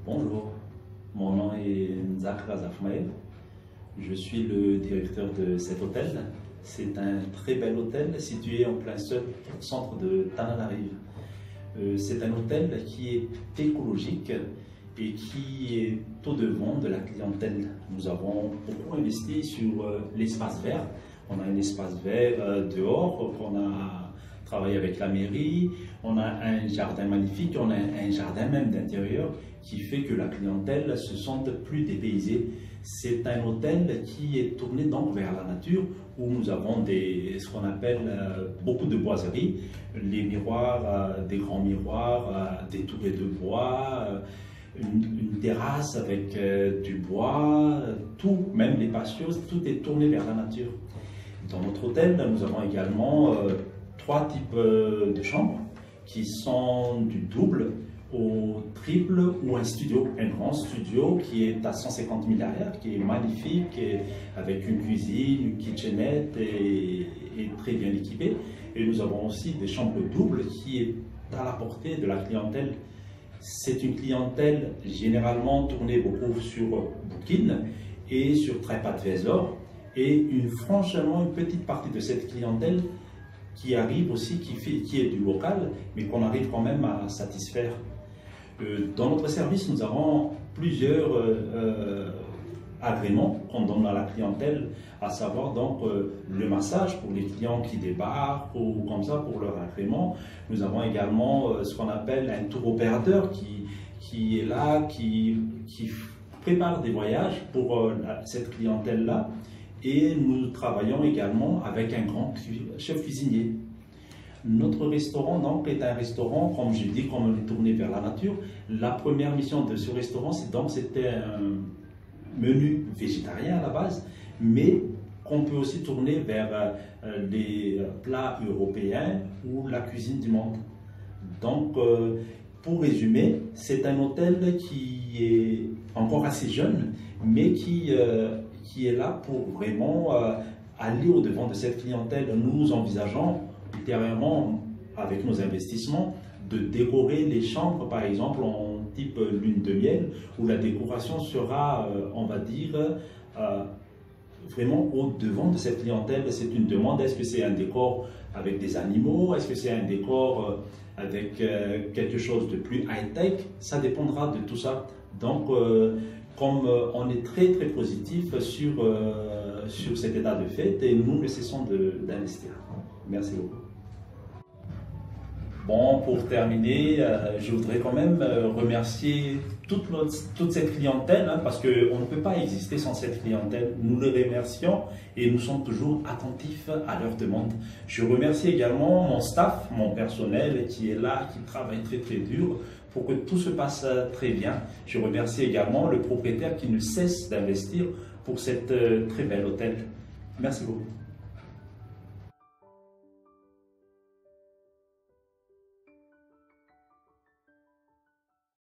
Bonjour, mon nom est Nzak Razafmaev. Je suis le directeur de cet hôtel. C'est un très bel hôtel situé en plein centre de Tananarive. C'est un hôtel qui est écologique et qui est au devant de la clientèle. Nous avons beaucoup investi sur l'espace vert. On a un espace vert dehors qu'on a travaillé avec la mairie. On a un jardin magnifique, on a un jardin même d'intérieur qui fait que la clientèle se sente plus dépaysée. C'est un hôtel qui est tourné donc vers la nature où nous avons ce qu'on appelle beaucoup de boiseries, les miroirs, des grands miroirs, des tourets de bois, une terrasse avec du bois, tout, même les patios, tout est tourné vers la nature. Dans notre hôtel, nous avons également 3 types de chambres qui sont du double au triple ou un studio, un grand studio qui est à 150 000 arrières, qui est magnifique, avec une cuisine, une kitchenette et très bien équipée. Et nous avons aussi des chambres doubles qui est à la portée de la clientèle. C'est une clientèle généralement tournée beaucoup sur Booking et sur TripAdvisor, et franchement une petite partie de cette clientèle qui arrive aussi, qui est du local, mais qu'on arrive quand même à satisfaire. Dans notre service, nous avons plusieurs agréments qu'on donne à la clientèle, à savoir donc le massage pour les clients qui débarquent ou comme ça pour leur agrément. Nous avons également ce qu'on appelle un tour opérateur qui est là, qui prépare des voyages pour cette clientèle-là. Et nous travaillons également avec un grand chef cuisinier. Notre restaurant donc est un restaurant, comme je dis, comme on est tourné vers la nature. La première mission de ce restaurant, c'était un menu végétarien à la base, mais qu'on peut aussi tourner vers les plats européens ou la cuisine du monde. Donc, pour résumer, c'est un hôtel qui est encore assez jeune, mais qui est là pour vraiment aller au-devant de cette clientèle. Nous envisageons ultérieurement, avec nos investissements, de décorer les chambres, par exemple, en type lune de miel, où la décoration sera, on va dire, vraiment au-devant de cette clientèle. C'est une demande. Est-ce que c'est un décor avec des animaux? Est-ce que c'est un décor avec quelque chose de plus high-tech? Ça dépendra de tout ça. Donc, comme on est très très positif sur cet état de fait, et nous ne cessons d'investir. Merci beaucoup. Bon, pour terminer, je voudrais quand même remercier toute cette clientèle, hein, parce qu'on ne peut pas exister sans cette clientèle. Nous les remercions et nous sommes toujours attentifs à leurs demandes. Je remercie également mon staff, mon personnel qui est là, qui travaille très très dur pour que tout se passe très bien. Je remercie également le propriétaire qui ne cesse d'investir pour cette très belle hôtel. Merci beaucoup.